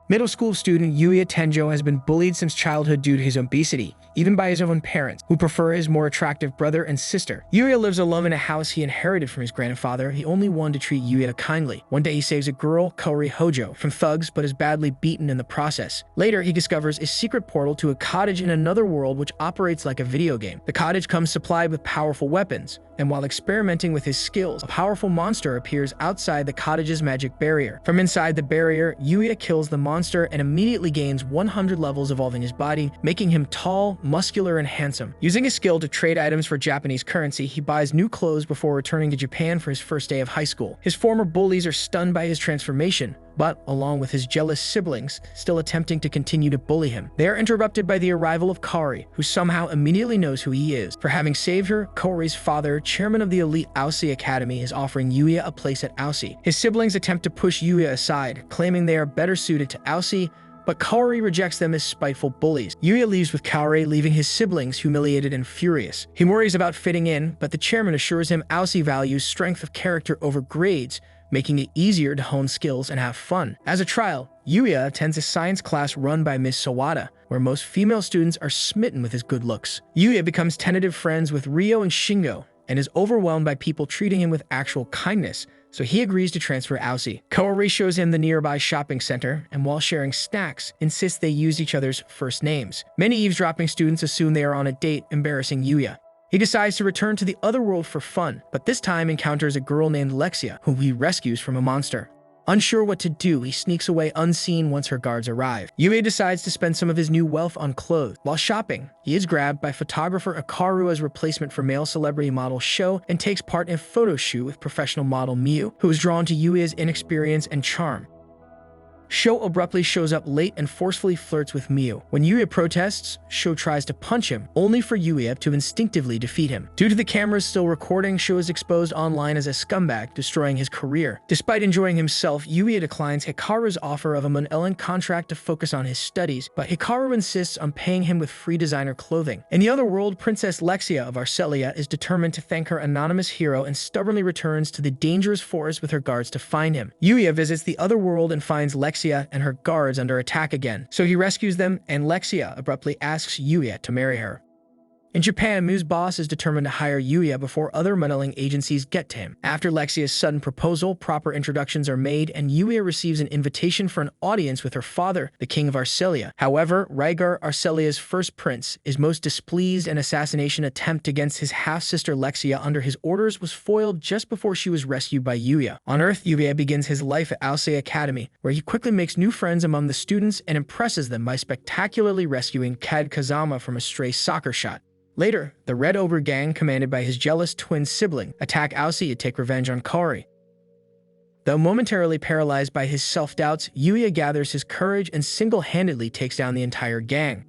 Middle school student Yuya Tenjo has been bullied since childhood due to his obesity, even by his own parents, who prefer his more attractive brother and sister. Yuya lives alone in a house he inherited from his grandfather, the only one to treat Yuya kindly. One day he saves a girl, Kaori Hojo, from thugs but is badly beaten in the process. Later, he discovers a secret portal to a cottage in another world which operates like a video game. The cottage comes supplied with powerful weapons, and while experimenting with his skills, a powerful monster appears outside the cottage's magic barrier. From inside the barrier, Yuya kills the monster and immediately gains 100 levels, evolving his body, making him tall, muscular, and handsome. Using his skill to trade items for Japanese currency, he buys new clothes before returning to Japan for his first day of high school. His former bullies are stunned by his transformation, but, along with his jealous siblings, still attempting to continue to bully him. They are interrupted by the arrival of Kaori, who somehow immediately knows who he is. For having saved her, Kaori's father, chairman of the elite Aosi Academy, is offering Yuya a place at Aosi. His siblings attempt to push Yuya aside, claiming they are better suited to Aosi, but Kaori rejects them as spiteful bullies. Yuya leaves with Kaori, leaving his siblings humiliated and furious. He worries about fitting in, but the chairman assures him Aosi values strength of character over grades, making it easier to hone skills and have fun. As a trial, Yuya attends a science class run by Ms. Sawada, where most female students are smitten with his good looks. Yuya becomes tentative friends with Ryo and Shingo, and is overwhelmed by people treating him with actual kindness, so he agrees to transfer Aosi. Kaori shows him the nearby shopping center, and while sharing snacks, insists they use each other's first names. Many eavesdropping students assume they are on a date, embarrassing Yuya. He decides to return to the other world for fun, but this time encounters a girl named Lexia, whom he rescues from a monster. Unsure what to do, he sneaks away unseen once her guards arrive. Yuya decides to spend some of his new wealth on clothes. While shopping, he is grabbed by photographer Akaru as replacement for male celebrity model Sho, and takes part in a photo shoot with professional model Miu, who is drawn to Yuya's inexperience and charm. Sho abruptly shows up late and forcefully flirts with Miu. When Yuya protests, Sho tries to punch him, only for Yuya to instinctively defeat him. Due to the cameras still recording, Sho is exposed online as a scumbag, destroying his career. Despite enjoying himself, Yuya declines Hikaru's offer of a month-long contract to focus on his studies, but Hikaru insists on paying him with free designer clothing. In the other world, Princess Lexia of Arcelia is determined to thank her anonymous hero and stubbornly returns to the dangerous forest with her guards to find him. Yuya visits the other world and finds Lexia and her guards under attack again, so he rescues them, and Lexia abruptly asks Yuya to marry her. In Japan, Miu's boss is determined to hire Yuya before other modeling agencies get to him. After Lexia's sudden proposal, proper introductions are made, and Yuya receives an invitation for an audience with her father, the king of Arcelia. However, Rygar, Arcelia's first prince, is most displeased, and assassination attempt against his half-sister Lexia under his orders was foiled just before she was rescued by Yuya. On Earth, Yuya begins his life at Aosi Academy, where he quickly makes new friends among the students and impresses them by spectacularly rescuing Kad Kazama from a stray soccer shot. Later, the Red Ogre gang, commanded by his jealous twin sibling, attack Aosi to take revenge on Kaori. Though momentarily paralyzed by his self-doubts, Yuya gathers his courage and single-handedly takes down the entire gang.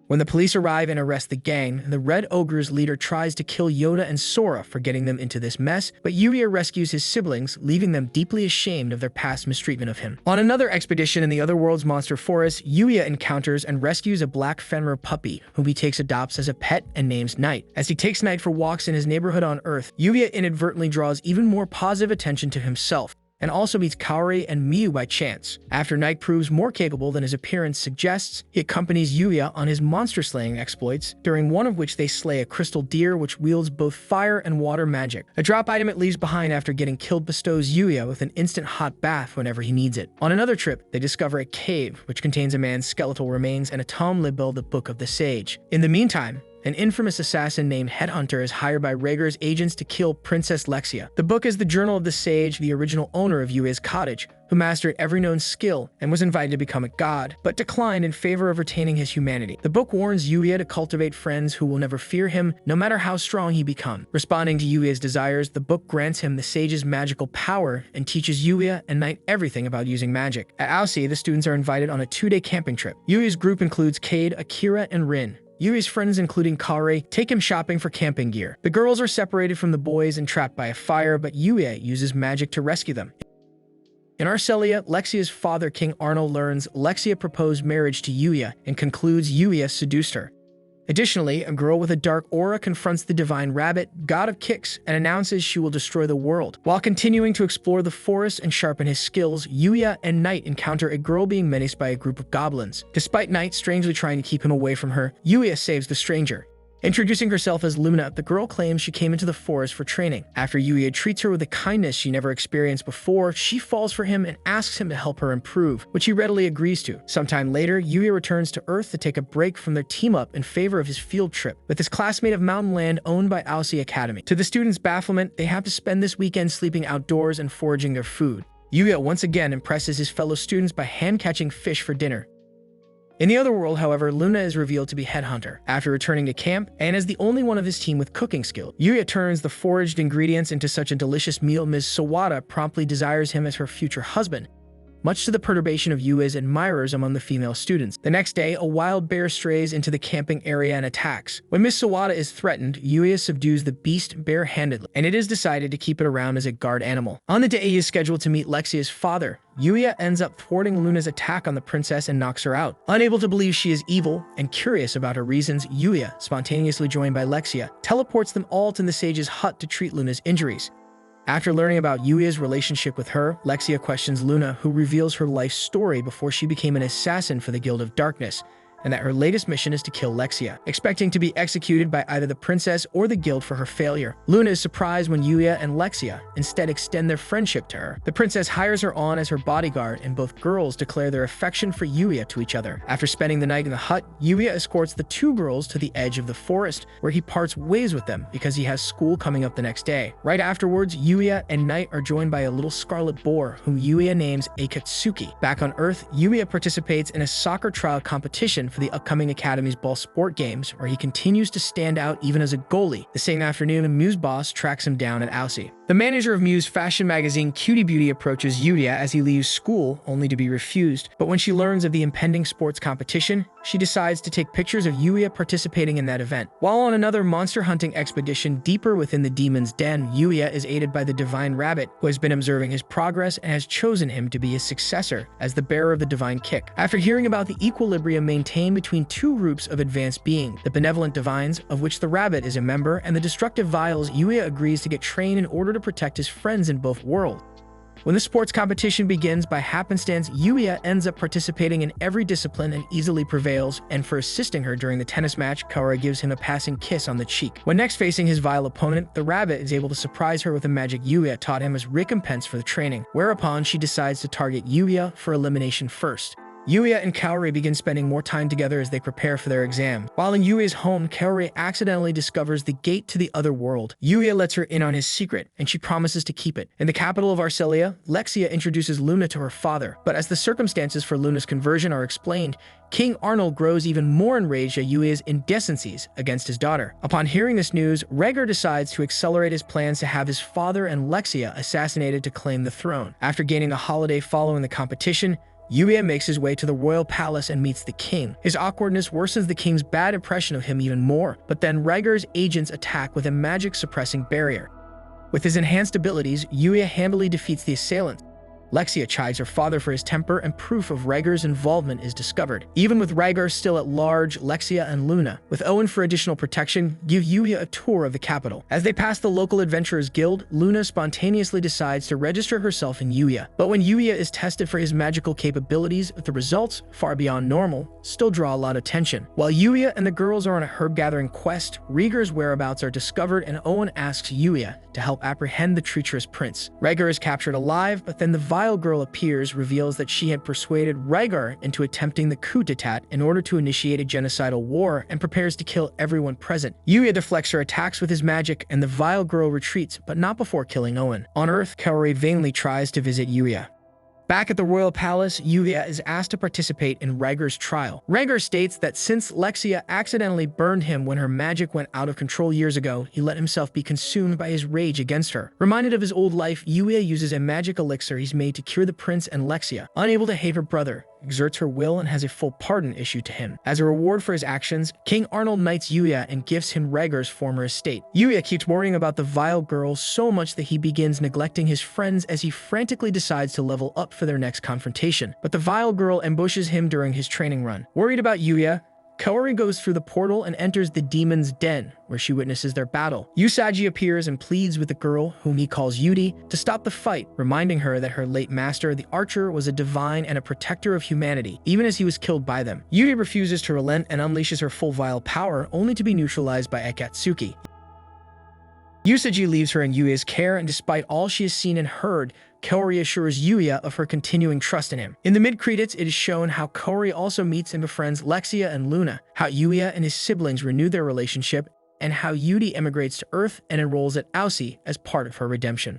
When the police arrive and arrest the gang, the Red Ogre's leader tries to kill Yoda and Sora for getting them into this mess, but Yuya rescues his siblings, leaving them deeply ashamed of their past mistreatment of him. On another expedition in the other world's monster forest, Yuya encounters and rescues a black Fenrir puppy, whom he adopts as a pet and names Night. As he takes Night for walks in his neighborhood on Earth, Yuya inadvertently draws even more positive attention to himself, and also meets Kaori and Miu by chance. After Night proves more capable than his appearance suggests, he accompanies Yuya on his monster-slaying exploits, during one of which they slay a crystal deer which wields both fire and water magic. A drop item it leaves behind after getting killed bestows Yuya with an instant hot bath whenever he needs it. On another trip, they discover a cave which contains a man's skeletal remains and a tome labeled the Book of the Sage. In the meantime, an infamous assassin named Headhunter is hired by Rhaegar's agents to kill Princess Lexia. The book is the Journal of the Sage, the original owner of Yuya's cottage, who mastered every known skill and was invited to become a god, but declined in favor of retaining his humanity. The book warns Yuya to cultivate friends who will never fear him, no matter how strong he becomes. Responding to Yuya's desires, the book grants him the sage's magical power and teaches Yuya and Night everything about using magic. At Aosi, the students are invited on a 2-day camping trip. Yuya's group includes Cade, Akira, and Rin. Yuya's friends, including Kaori, take him shopping for camping gear. The girls are separated from the boys and trapped by a fire, but Yuya uses magic to rescue them. In Arcelia, Lexia's father, King Arno, learns Lexia proposed marriage to Yuya and concludes Yuya seduced her. Additionally, a girl with a dark aura confronts the divine rabbit, god of kicks, and announces she will destroy the world. While continuing to explore the forest and sharpen his skills, Yuya and Knight encounter a girl being menaced by a group of goblins. Despite Knight strangely trying to keep him away from her, Yuya saves the stranger. Introducing herself as Luna, the girl claims she came into the forest for training. After Yuya treats her with a kindness she never experienced before, she falls for him and asks him to help her improve, which he readily agrees to. Sometime later, Yuya returns to Earth to take a break from their team-up in favor of his field trip with his classmate of mountain land owned by Alcea Academy. To the students' bafflement, they have to spend this weekend sleeping outdoors and foraging their food. Yuya once again impresses his fellow students by hand-catching fish for dinner. In the other world, however, Luna is revealed to be Headhunter. After returning to camp, and as the only one of his team with cooking skill, Yuya turns the foraged ingredients into such a delicious meal Ms. Sawada promptly desires him as her future husband, much to the perturbation of Yuya's admirers among the female students. The next day, a wild bear strays into the camping area and attacks. When Ms. Sawada is threatened, Yuya subdues the beast barehandedly, and it is decided to keep it around as a guard animal. On the day he is scheduled to meet Lexia's father, Yuya ends up thwarting Luna's attack on the princess and knocks her out. Unable to believe she is evil and curious about her reasons, Yuya, spontaneously joined by Lexia, teleports them all to the sage's hut to treat Luna's injuries. After learning about Yuya's relationship with her, Lexia questions Luna, who reveals her life story before she became an assassin for the Guild of Darkness, and that her latest mission is to kill Lexia, expecting to be executed by either the princess or the guild for her failure. Luna is surprised when Yuya and Lexia instead extend their friendship to her. The princess hires her on as her bodyguard, and both girls declare their affection for Yuya to each other. After spending the night in the hut, Yuya escorts the two girls to the edge of the forest, where he parts ways with them because he has school coming up the next day. Right afterwards, Yuya and Knight are joined by a little scarlet boar, whom Yuya names Akatsuki. Back on Earth, Yuya participates in a soccer trial competition for the upcoming Academy's Ball Sport Games, where he continues to stand out even as a goalie. The same afternoon, a Muse boss tracks him down at Alcea. The manager of Muse fashion magazine Cutie Beauty approaches Yuya as he leaves school, only to be refused. But when she learns of the impending sports competition, she decides to take pictures of Yuya participating in that event. While on another monster hunting expedition deeper within the demon's den, Yuya is aided by the Divine Rabbit, who has been observing his progress and has chosen him to be his successor as the bearer of the Divine Kick. After hearing about the equilibrium maintained between two groups of advanced beings, the benevolent divines, of which the rabbit is a member, and the destructive vials, Yuya agrees to get trained in order to protect his friends in both worlds. When the sports competition begins, by happenstance, Yuya ends up participating in every discipline and easily prevails, and for assisting her during the tennis match, Kaora gives him a passing kiss on the cheek. When next facing his vile opponent, the rabbit is able to surprise her with a magic Yuya taught him as recompense for the training, whereupon she decides to target Yuya for elimination first. Yuya and Kaori begin spending more time together as they prepare for their exam. While in Yuya's home, Kaori accidentally discovers the gate to the other world. Yuya lets her in on his secret, and she promises to keep it. In the capital of Arcelia, Lexia introduces Luna to her father, but as the circumstances for Luna's conversion are explained, King Arnold grows even more enraged at Yuya's indecencies against his daughter. Upon hearing this news, Rhaegar decides to accelerate his plans to have his father and Lexia assassinated to claim the throne. After gaining a holiday following the competition, Yuya makes his way to the royal palace and meets the king. His awkwardness worsens the king's bad impression of him even more, but then Rhaegar's agents attack with a magic-suppressing barrier. With his enhanced abilities, Yuya handily defeats the assailants. Lexia chides her father for his temper, and proof of Rhaegar's involvement is discovered. Even with Rhaegar still at large, Lexia and Luna, with Owen for additional protection, give Yuya a tour of the capital. As they pass the local adventurers guild, Luna spontaneously decides to register herself in Yuya. But when Yuya is tested for his magical capabilities, the results, far beyond normal, still draw a lot of attention. While Yuya and the girls are on a herb-gathering quest, Rhaegar's whereabouts are discovered, and Owen asks Yuya to help apprehend the treacherous prince. Rhaegar is captured alive, but then the vile girl appears, reveals that she had persuaded Rhaegar into attempting the coup d'etat in order to initiate a genocidal war, and prepares to kill everyone present. Yuya deflects her attacks with his magic, and the vile girl retreats, but not before killing Owen. On Earth, Kaori vainly tries to visit Yuya. Back at the royal palace, Yuya is asked to participate in Rhaegar's trial. Rhaegar states that since Lexia accidentally burned him when her magic went out of control years ago, he let himself be consumed by his rage against her. Reminded of his old life, Yuya uses a magic elixir he's made to cure the prince and Lexia. Unable to hate her brother, exerts her will and has a full pardon issued to him. As a reward for his actions, King Arnold knights Yuya and gifts him Rhaegar's former estate. Yuya keeps worrying about the vile girl so much that he begins neglecting his friends as he frantically decides to level up for their next confrontation. But the vile girl ambushes him during his training run. Worried about Yuya, Kaori goes through the portal and enters the demon's den, where she witnesses their battle. Usagi appears and pleads with the girl, whom he calls Yuri, to stop the fight, reminding her that her late master, the archer, was a divine and a protector of humanity, even as he was killed by them. Yuri refuses to relent and unleashes her full vile power, only to be neutralized by Akatsuki. Usagi leaves her in Yuya's care, and despite all she has seen and heard, Kaori assures Yuya of her continuing trust in him. In the mid-credits, it is shown how Kaori also meets and befriends Lexia and Luna, how Yuya and his siblings renew their relationship, and how Yuri emigrates to Earth and enrolls at Aussie as part of her redemption.